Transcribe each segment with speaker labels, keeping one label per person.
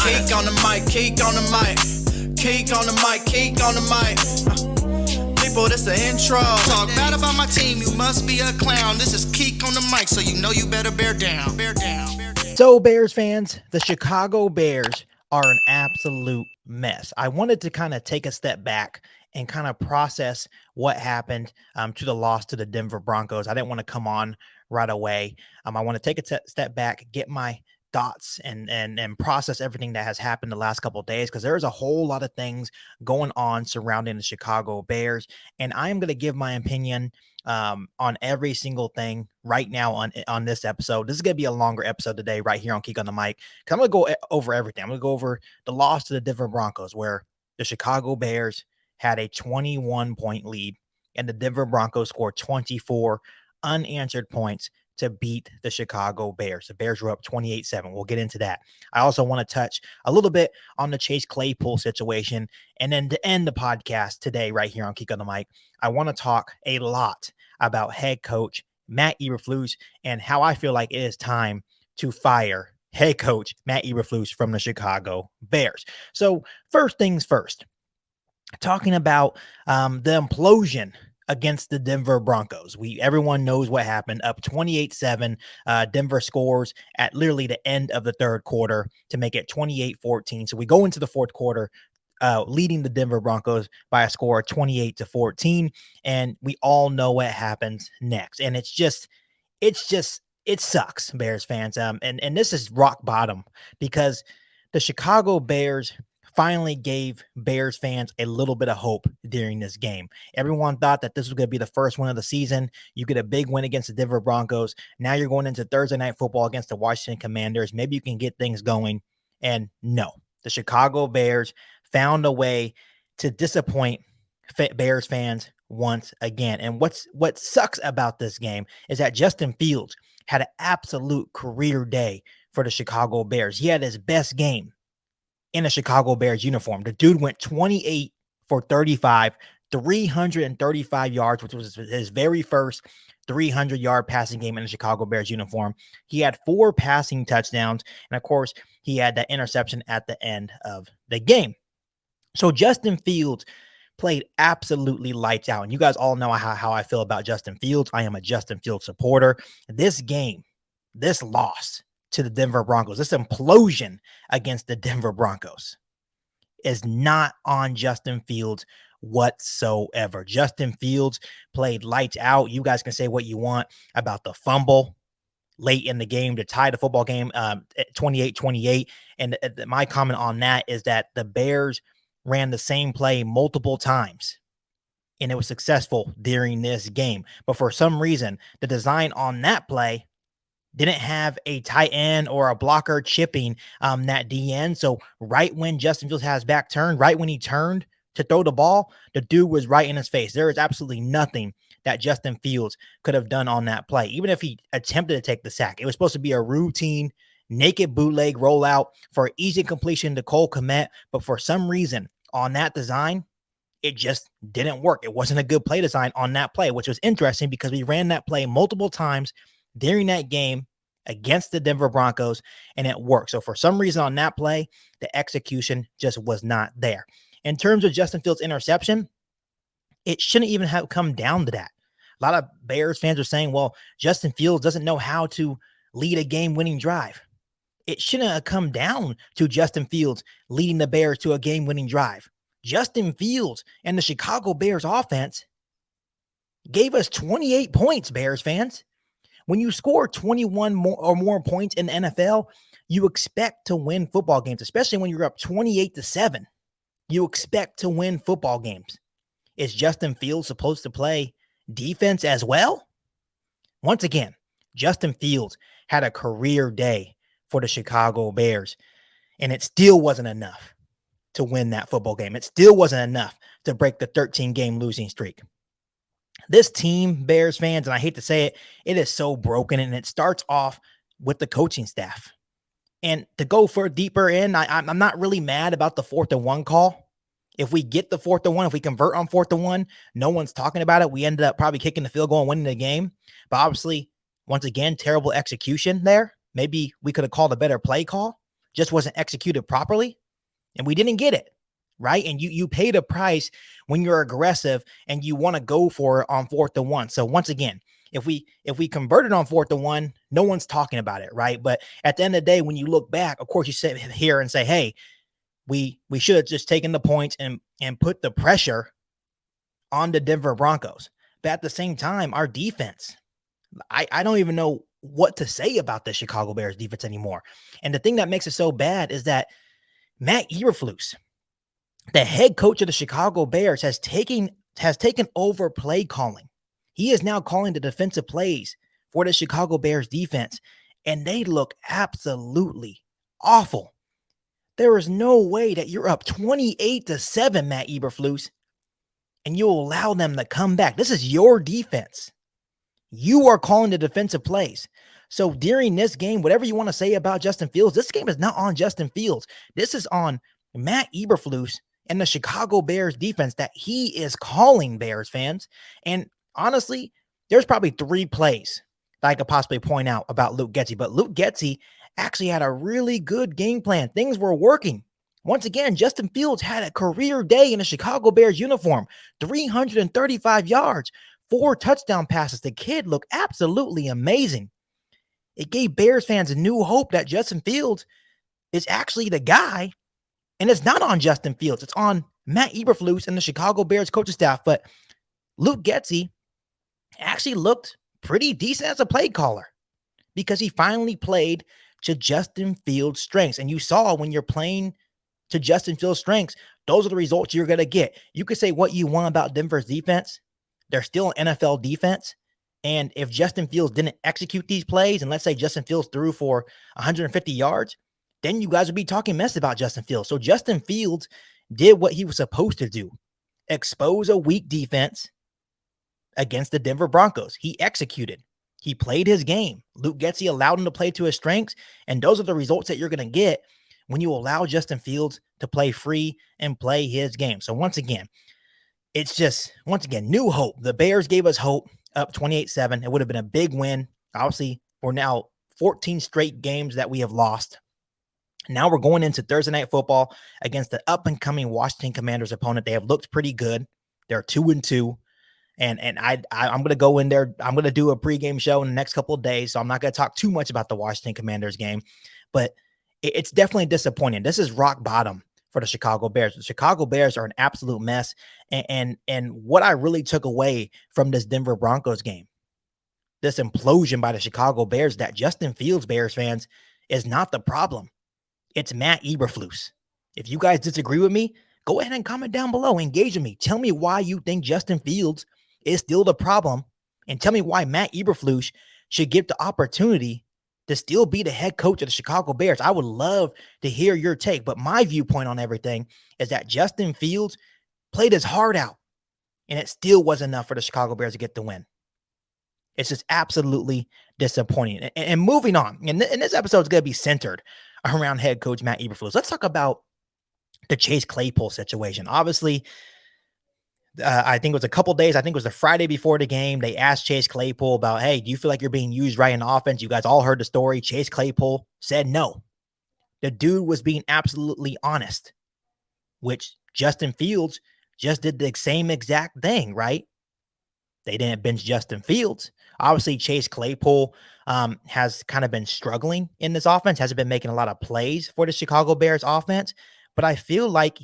Speaker 1: Keek on the mic, keek on the mic. Keek on the mic, keek on the mic. People, this the intro.
Speaker 2: Talk bad about my team, you must be a clown. This is Keek on the mic, so you know you better bear down. Bear down. Bear down.
Speaker 3: So, Bears fans, the Chicago Bears are an absolute mess. I wanted to kind of take a step back and kind of process what happened to the loss to the Denver Broncos. I didn't want to come on right away. I want to take a step back, get my thoughts and process everything that has happened the last couple of days, because there's a whole lot of things going on surrounding the Chicago Bears, and I am going to give my opinion on every single thing right now on this episode. This is going to be a longer episode today right here on Keek on the Mic, because I'm going to go over everything. I'm going to go over the loss to the Denver Broncos, where the Chicago Bears had a 21-point lead and the Denver Broncos scored 24 unanswered points to beat the Chicago Bears. The Bears were up 28-7. We'll get into that. I also want to touch a little bit on the Chase Claypool situation. And then to end the podcast today, right here on Keek on the Mic, I want to talk a lot about head coach Matt Eberflus and how I feel like it is time to fire head coach Matt Eberflus from the Chicago Bears. So first things first, talking about the implosion against the Denver Broncos. Everyone knows what happened. Up 28-7. Denver scores at literally the end of the third quarter to make it 28-14. So we go into the fourth quarter leading the Denver Broncos by a score of 28-14. And we all know what happens next. And it sucks, Bears fans. And this is rock bottom, because the Chicago Bears finally gave Bears fans a little bit of hope during this game. Everyone thought that this was going to be the first win of the season. You get a big win against the Denver Broncos. Now you're going into Thursday Night Football against the Washington Commanders. Maybe you can get things going. And no, the Chicago Bears found a way to disappoint Bears fans once again. And what sucks about this game is that Justin Fields had an absolute career day for the Chicago Bears. He had his best game in a Chicago Bears uniform. The dude went 28 for 35, 335 yards, which was his very first 300-yard passing game in a Chicago Bears uniform. He had 4 passing touchdowns, and of course, he had that interception at the end of the game. So Justin Fields played absolutely lights out, and you guys all know how I feel about Justin Fields. I am a Justin Fields supporter. This game, this loss to the Denver Broncos, this implosion against the Denver Broncos is not on Justin Fields whatsoever. Justin Fields played lights out. You guys can say what you want about the fumble late in the game to tie the football game at 28-28. And my comment on that is that the Bears ran the same play multiple times, and it was successful during this game. But for some reason, the design on that play didn't have a tight end or a blocker chipping that DN. So right when Justin Fields has back turned, right when he turned to throw the ball, the dude was right in his face. There is absolutely nothing that Justin Fields could have done on that play. Even if he attempted to take the sack, it was supposed to be a routine naked bootleg rollout for easy completion to Cole Kmet. But for some reason on that design, it just didn't work. It wasn't a good play design on that play, which was interesting because we ran that play multiple times during that game against the Denver Broncos, and it worked. So for some reason on that play, the execution just was not there. In terms of Justin Fields' interception, it shouldn't even have come down to that. A lot of Bears fans are saying, well, Justin Fields doesn't know how to lead a game-winning drive. It shouldn't have come down to Justin Fields leading the Bears to a game-winning drive. Justin Fields and the Chicago Bears offense gave us 28 points, Bears fans. When you score 21 or more points in the NFL, you expect to win football games, especially when you're up 28-7. You expect to win football games. Is Justin Fields supposed to play defense as well? Once again, Justin Fields had a career day for the Chicago Bears, and it still wasn't enough to win that football game. It still wasn't enough to break the 13-game losing streak. This team, Bears fans, and I hate to say it, it is so broken, and it starts off with the coaching staff. And to go for deeper in, I'm not really mad about the 4th and 1 call. If we get the 4th and 1, if we convert on 4th and 1, no one's talking about it. We ended up probably kicking the field goal and winning the game. But obviously, once again, terrible execution there. Maybe we could have called a better play call. just wasn't executed properly, and we didn't get it, right? And you paid a price when you're aggressive and you want to go for it on 4th and 1. So once again, if we converted on 4th and 1, no one's talking about it, right? But at the end of the day, when you look back, of course, you sit here and say, hey, we should have just taken the points and put the pressure on the Denver Broncos. But at the same time, our defense, I don't even know what to say about the Chicago Bears defense anymore. And the thing that makes it so bad is that Matt Eberflus, the head coach of the Chicago Bears, has taken over play calling. He is now calling the defensive plays for the Chicago Bears defense, and they look absolutely awful. There is no way that you're up 28-7, Matt Eberflus, and you'll allow them to come back. This is your defense. You are calling the defensive plays. So during this game, whatever you want to say about Justin Fields, this game is not on Justin Fields. This is on Matt Eberflus and the Chicago Bears defense that he is calling, Bears fans. And honestly, there's probably 3 plays that I could possibly point out about Luke Getsy, but Luke Getsy actually had a really good game plan. Things were working. Once again, Justin Fields had a career day in a Chicago Bears uniform, 335 yards, 4 touchdown passes. The kid looked absolutely amazing. It gave Bears fans a new hope that Justin Fields is actually the guy, and it's not on Justin Fields. It's on Matt Eberflus and the Chicago Bears coaching staff. But Luke Getsy actually looked pretty decent as a play caller because he finally played to Justin Fields' strengths. And you saw when you're playing to Justin Fields' strengths, those are the results you're going to get. You could say what you want about Denver's defense. They're still an NFL defense. And if Justin Fields didn't execute these plays, and let's say Justin Fields threw for 150 yards, then you guys would be talking mess about Justin Fields. So Justin Fields did what he was supposed to do, expose a weak defense against the Denver Broncos. He executed. He played his game. Luke Getsy allowed him to play to his strengths, and those are the results that you're going to get when you allow Justin Fields to play free and play his game. So once again, it's just, new hope. The Bears gave us hope, up 28-7. It would have been a big win. Obviously, we're now 14 straight games that we have lost. Now we're going into Thursday Night Football against the up-and-coming Washington Commanders opponent. They have looked pretty good. They're 2-2. And I'm going to go in there. I'm going to do a pregame show in the next couple of days, so I'm not going to talk too much about the Washington Commanders game. But it's definitely disappointing. This is rock bottom for the Chicago Bears. The Chicago Bears are an absolute mess. And what I really took away from this Denver Broncos game, this implosion by the Chicago Bears, that Justin Fields, Bears fans, is not the problem. It's Matt Eberflus. If you guys disagree with me, go ahead and comment down below. Engage with me. Tell me why you think Justin Fields is still the problem, and tell me why Matt Eberflus should get the opportunity to still be the head coach of the Chicago Bears. I would love to hear your take, but my viewpoint on everything is that Justin Fields played his heart out, and it still wasn't enough for the Chicago Bears to get the win. It's just absolutely disappointing. And moving on, and this episode is going to be centered around head coach Matt Eberflus. Let's talk about the Chase Claypool situation. Obviously, I think it was a couple days. I think it was the Friday before the game. They asked Chase Claypool about, hey, do you feel like you're being used right in offense? You guys all heard the story. Chase Claypool said no. The dude was being absolutely honest, which Justin Fields just did the same exact thing, right? They didn't bench Justin Fields. Obviously, Chase Claypool has kind of been struggling in this offense, hasn't been making a lot of plays for the Chicago Bears offense, but I feel like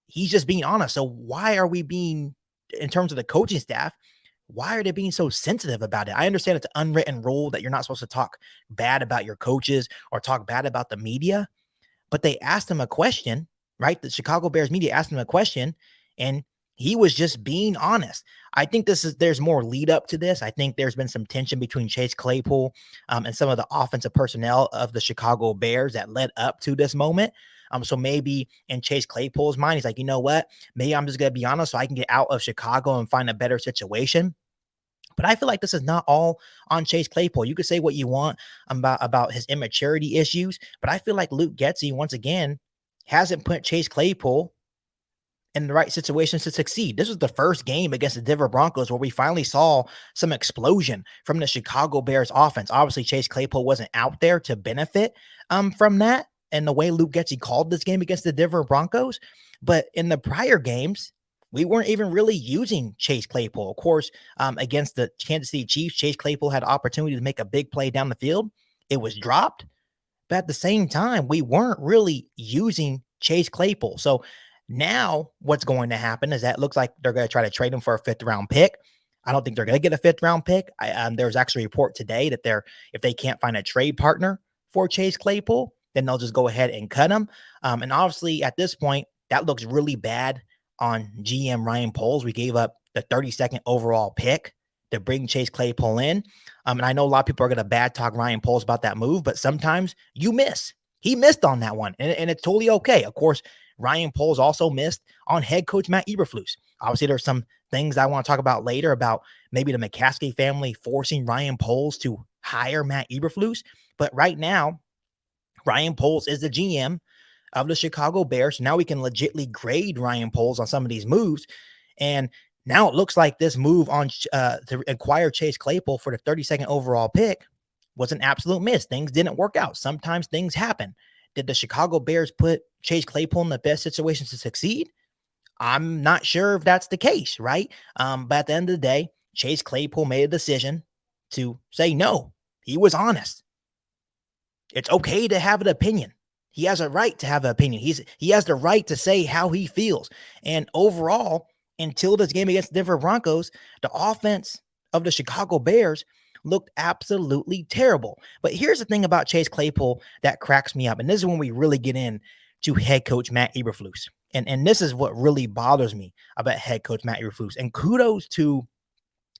Speaker 3: he's just being honest. So why are we being, in terms of the coaching staff, why are they being so sensitive about it? I understand it's an unwritten rule that you're not supposed to talk bad about your coaches or talk bad about the media, but they asked him a question, right? The Chicago Bears media asked him a question, and he was just being honest. I think there's more lead up to this. I think there's been some tension between Chase Claypool and some of the offensive personnel of the Chicago Bears that led up to this moment. So maybe in Chase Claypool's mind, he's like, you know what? Maybe I'm just going to be honest so I can get out of Chicago and find a better situation. But I feel like this is not all on Chase Claypool. You could say what you want about his immaturity issues, but I feel like Luke Getsy, once again, hasn't put Chase Claypool in the right situations to succeed. This was the first game against the Denver Broncos where we finally saw some explosion from the Chicago Bears offense. Obviously, Chase Claypool wasn't out there to benefit from that. and the way Luke Getsy called this game against the Denver Broncos. But in the prior games, we weren't even really using Chase Claypool. Of course, against the Kansas City Chiefs, Chase Claypool had an opportunity to make a big play down the field. It was dropped. But at the same time, we weren't really using Chase Claypool. So now what's going to happen is that it looks like they're going to try to trade him for a 5th-round pick. I don't think they're going to get a 5th-round pick. There was actually a report today that if they can't find a trade partner for Chase Claypool, then they'll just go ahead and cut him. And obviously, at this point, that looks really bad on GM Ryan Poles. We gave up the 32nd overall pick to bring Chase Claypool in. And I know a lot of people are going to bad talk Ryan Poles about that move, but sometimes you miss. He missed on that one, and it's totally okay. Of course, Ryan Poles also missed on head coach Matt Eberflus. Obviously, there's some things I want to talk about later about maybe the McCaskey family forcing Ryan Poles to hire Matt Eberflus. But right now, Ryan Poles is the GM of the Chicago Bears. Now we can legitimately grade Ryan Poles on some of these moves. And now it looks like this move on to acquire Chase Claypool for the 32nd overall pick was an absolute miss. Things didn't work out. Sometimes things happen. Did the Chicago Bears put Chase Claypool in the best situations to succeed? I'm not sure if that's the case, right? But at the end of the day, Chase Claypool made a decision to say no. He was honest. It's okay to have an opinion. He has a right to have an opinion. He has the right to say how he feels. And overall, until this game against the Denver Broncos, the offense of the Chicago Bears looked absolutely terrible. But here's the thing about Chase Claypool that cracks me up. And this is when we really get in to head coach Matt Eberflus. And this is what really bothers me about head coach Matt Eberflus. And kudos to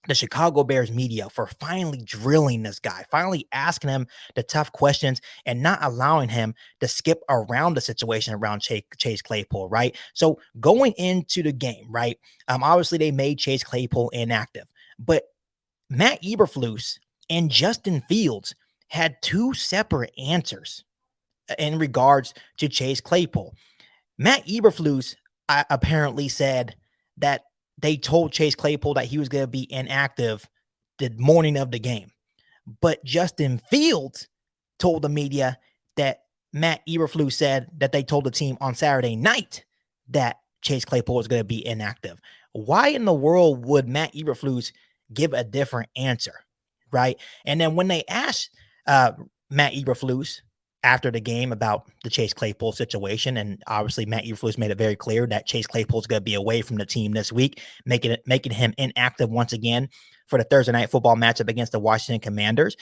Speaker 3: the Chicago Bears media for finally drilling this guy, finally asking him the tough questions and not allowing him to skip around the situation around Chase Claypool, right? So going into the game, right, obviously they made Chase Claypool inactive, but Matt Eberflus and Justin Fields had 2 separate answers in regards to Chase Claypool. Matt Eberflus apparently said that they told Chase Claypool that he was going to be inactive the morning of the game. But Justin Fields told the media that Matt Eberflus said that they told the team on Saturday night that Chase Claypool was going to be inactive. Why in the world would Matt Eberflus give a different answer, right? And then when they asked Matt Eberflus after the game about the Chase Claypool situation, and obviously Matt Eberflus made it very clear that Chase Claypool is going to be away from the team this week, making him inactive once again for the Thursday night football matchup against the Washington Commanders.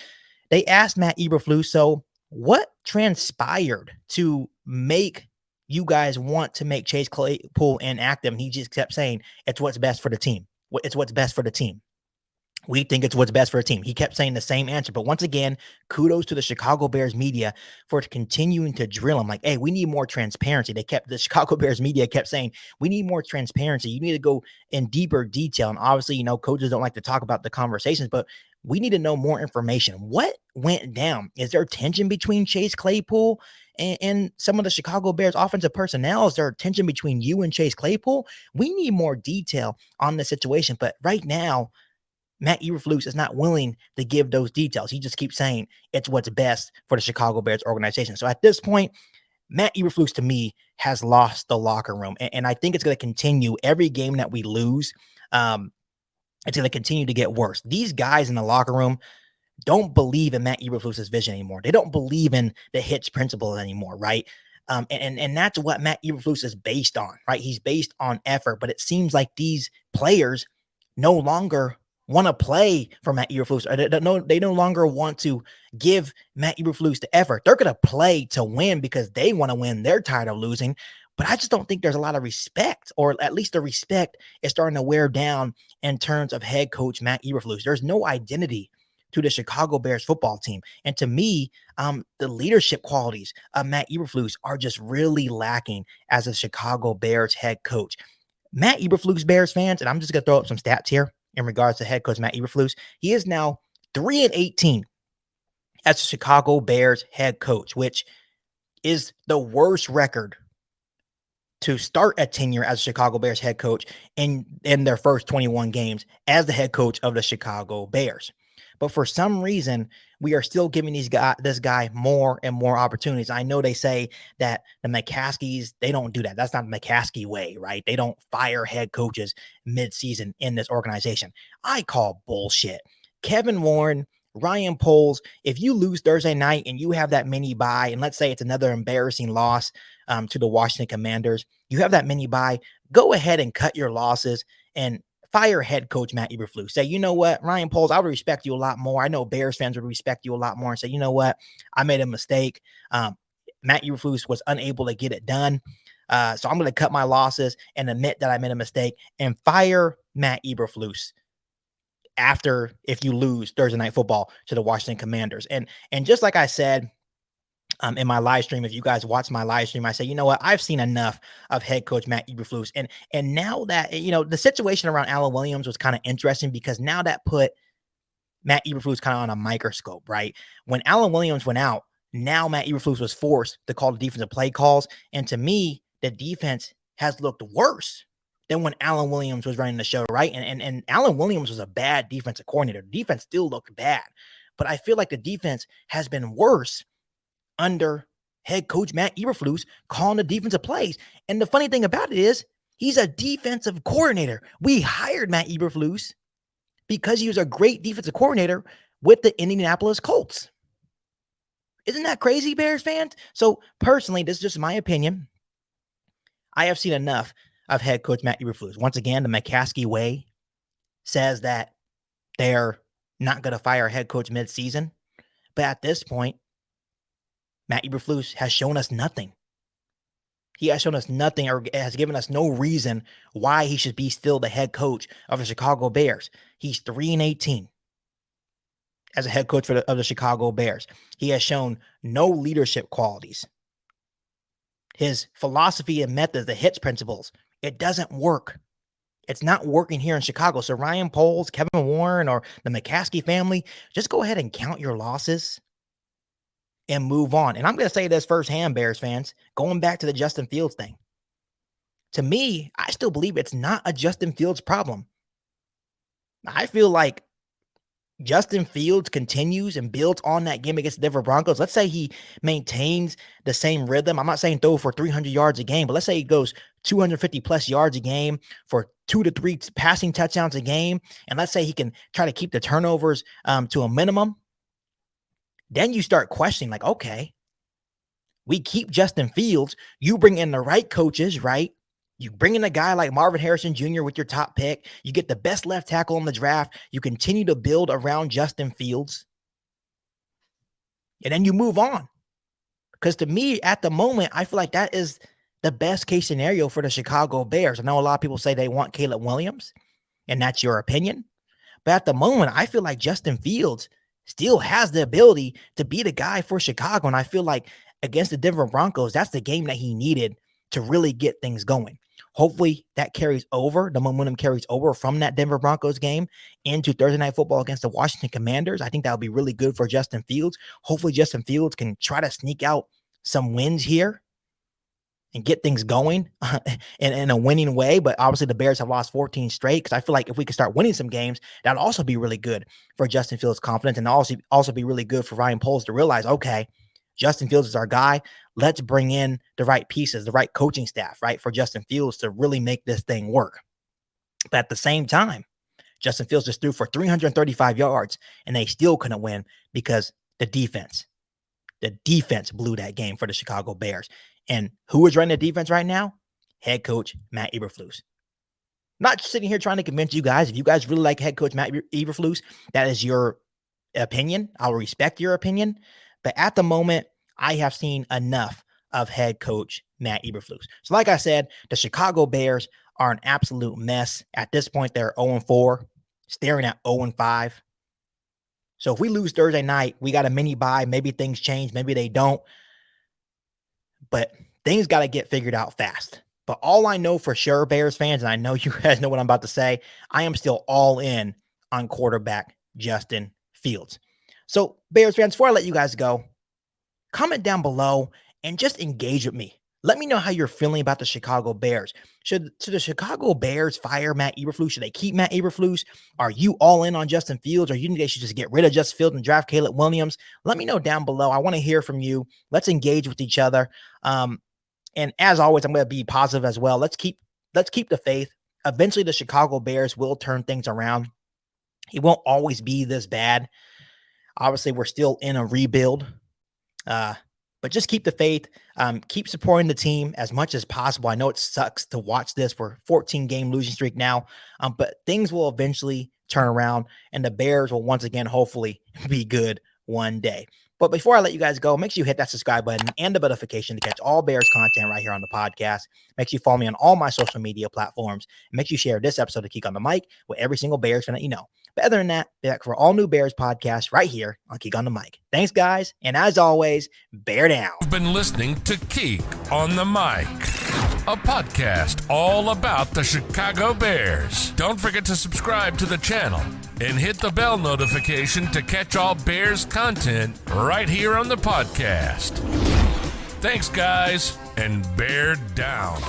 Speaker 3: They asked Matt Eberflus, so what transpired to make you guys want to make Chase Claypool inactive? And he just kept saying, it's what's best for the team. It's what's best for the team. We think it's what's best for a team. He kept saying the same answer. But once again, kudos to the Chicago Bears media for continuing to drill him. Like, hey, we need more transparency. The Chicago Bears media kept saying, we need more transparency. You need to go in deeper detail. And obviously, coaches don't like to talk about the conversations, but we need to know more information. What went down? Is there tension between Chase Claypool and some of the Chicago Bears offensive personnel? Is there tension between you and Chase Claypool? We need more detail on the situation. But right now, Matt Eberflus is not willing to give those details. He just keeps saying it's what's best for the Chicago Bears organization. So at this point, Matt Eberflus, to me, has lost the locker room. And I think it's going to continue every game that we lose. It's going to continue to get worse. These guys in the locker room don't believe in Matt Eberflus's vision anymore. They don't believe in the hits principle anymore, right? And that's what Matt Eberflus is based on, right? He's based on effort, but it seems like these players no longer want to play for Matt Eberflus. They no longer want to give Matt Eberflus the effort. They're going to play to win because they want to win. They're tired of losing. But I just don't think there's a lot of respect, or at least the respect is starting to wear down in terms of head coach Matt Eberflus. There's no identity to the Chicago Bears football team. And to me, the leadership qualities of Matt Eberflus are just really lacking as a Chicago Bears head coach. Matt Eberflus, Bears fans, and I'm just going to throw up some stats here in regards to head coach Matt Eberflus. He is now 3-18 as a Chicago Bears head coach, which is the worst record to start a tenure as a Chicago Bears head coach in their first 21 games as the head coach of the Chicago Bears. But for some reason, we are still giving this guy more and more opportunities. I know they say that the McCaskies, they don't do that. That's not the McCaskey way, right? They don't fire head coaches mid-season in this organization. I call bullshit. Kevin Warren, Ryan Poles, if you lose Thursday night and you have that mini bye, and let's say it's another embarrassing loss to the Washington Commanders, you have that mini bye, go ahead and cut your losses and fire head coach Matt Eberflus. Say, you know what, Ryan Poles, I would respect you a lot more. I know Bears fans would respect you a lot more and say, you know what, I made a mistake. Matt Eberflus was unable to get it done. So I'm going to cut my losses and admit that I made a mistake and fire Matt Eberflus after if you lose Thursday Night Football to the Washington Commanders. And just like I said, in my live stream, if you guys watch my live stream, I say, you know what, I've seen enough of head coach Matt Eberflus. And now that, the situation around Alan Williams was kind of interesting because now that put Matt Eberflus kind of on a microscope, right? When Alan Williams went out, now Matt Eberflus was forced to call the defensive play calls. And to me, the defense has looked worse than when Alan Williams was running the show, right? And Alan Williams was a bad defensive coordinator. The defense still looked bad. But I feel like the defense has been worse under head coach Matt Eberflus calling the defensive plays. And the funny thing about it is he's a defensive coordinator. We hired Matt Eberflus because he was a great defensive coordinator with the Indianapolis Colts. Isn't that crazy, Bears fans? So personally, this is just my opinion. I have seen enough of head coach Matt Eberflus. Once again, the McCaskey way says that they're not going to fire head coach mid-season. But at this point, Matt Eberflus has shown us nothing. He has shown us nothing or has given us no reason why he should be still the head coach of the Chicago Bears. He's 3-18 as a head coach of the Chicago Bears. He has shown no leadership qualities. His philosophy and methods, the HITS principles, it doesn't work. It's not working here in Chicago. So Ryan Poles, Kevin Warren, or the McCaskey family, just go ahead and count your losses and move on. And I'm going to say this firsthand, Bears fans, going back to the Justin Fields thing. To me, I still believe it's not a Justin Fields problem. I feel like Justin Fields continues and builds on that game against the Denver Broncos. Let's say he maintains the same rhythm. I'm not saying throw for 300 yards a game, but let's say he goes 250 plus yards a game for 2 to 3 passing touchdowns a game. And let's say he can try to keep the turnovers to a minimum. Then you start questioning, like, okay, we keep Justin Fields. You bring in the right coaches, right? You bring in a guy like Marvin Harrison Jr. with your top pick. You get the best left tackle in the draft. You continue to build around Justin Fields. And then you move on. Because to me, at the moment, I feel like that is the best case scenario for the Chicago Bears. I know a lot of people say they want Caleb Williams, and that's your opinion. But at the moment, I feel like Justin Fields still has the ability to be the guy for Chicago. And I feel like against the Denver Broncos, that's the game that he needed to really get things going. Hopefully that carries over. The momentum carries over from that Denver Broncos game into Thursday Night Football against the Washington Commanders. I think that would be really good for Justin Fields. Hopefully Justin Fields can try to sneak out some wins here and get things going in a winning way. But obviously the Bears have lost 14 straight, because I feel like if we could start winning some games, that'd also be really good for Justin Fields' confidence, and also be really good for Ryan Poles to realize, okay, Justin Fields is our guy. Let's bring in the right pieces, the right coaching staff, right, for Justin Fields to really make this thing work. But at the same time, Justin Fields just threw for 335 yards, and they still couldn't win because the defense blew that game for the Chicago Bears. And who is running the defense right now? Head coach Matt Eberflus. Not sitting here trying to convince you guys. If you guys really like head coach Matt Eberflus, that is your opinion. I'll respect your opinion. But at the moment, I have seen enough of head coach Matt Eberflus. So like I said, the Chicago Bears are an absolute mess. At this point, they're 0-4, staring at 0-5. So if we lose Thursday night, we got a mini bye. Maybe things change. Maybe they don't. But things got to get figured out fast. But all I know for sure, Bears fans, and I know you guys know what I'm about to say, I am still all in on quarterback Justin Fields. So Bears fans, before I let you guys go, comment down below and just engage with me. Let me know how you're feeling about the Chicago Bears. Should the Chicago Bears fire Matt Eberflus? Should they keep Matt Eberflus? Are you all in on Justin Fields, or you think they should just get rid of Justin Fields and draft Caleb Williams? Let me know down below. I want to hear from you. Let's engage with each other. And as always, I'm going to be positive as well. Let's keep the faith. Eventually, the Chicago Bears will turn things around. It won't always be this bad. Obviously, we're still in a rebuild. But just keep the faith. Keep supporting the team as much as possible. I know it sucks to watch this. We're 14-game losing streak now, but things will eventually turn around, and the Bears will once again hopefully be good one day. But before I let you guys go, make sure you hit that subscribe button and the notification to catch all Bears content right here on the podcast. Make sure you follow me on all my social media platforms. And make sure you share this episode of Keek on the Mic with every single Bears fan that you know. But other than that, back for all new Bears podcasts right here on Keek on the Mic. Thanks, guys. And as always, bear down.
Speaker 4: You've been listening to Keek on the Mic, a podcast all about the Chicago Bears. Don't forget to subscribe to the channel and hit the bell notification to catch all Bears content right here on the podcast. Thanks, guys, and bear down.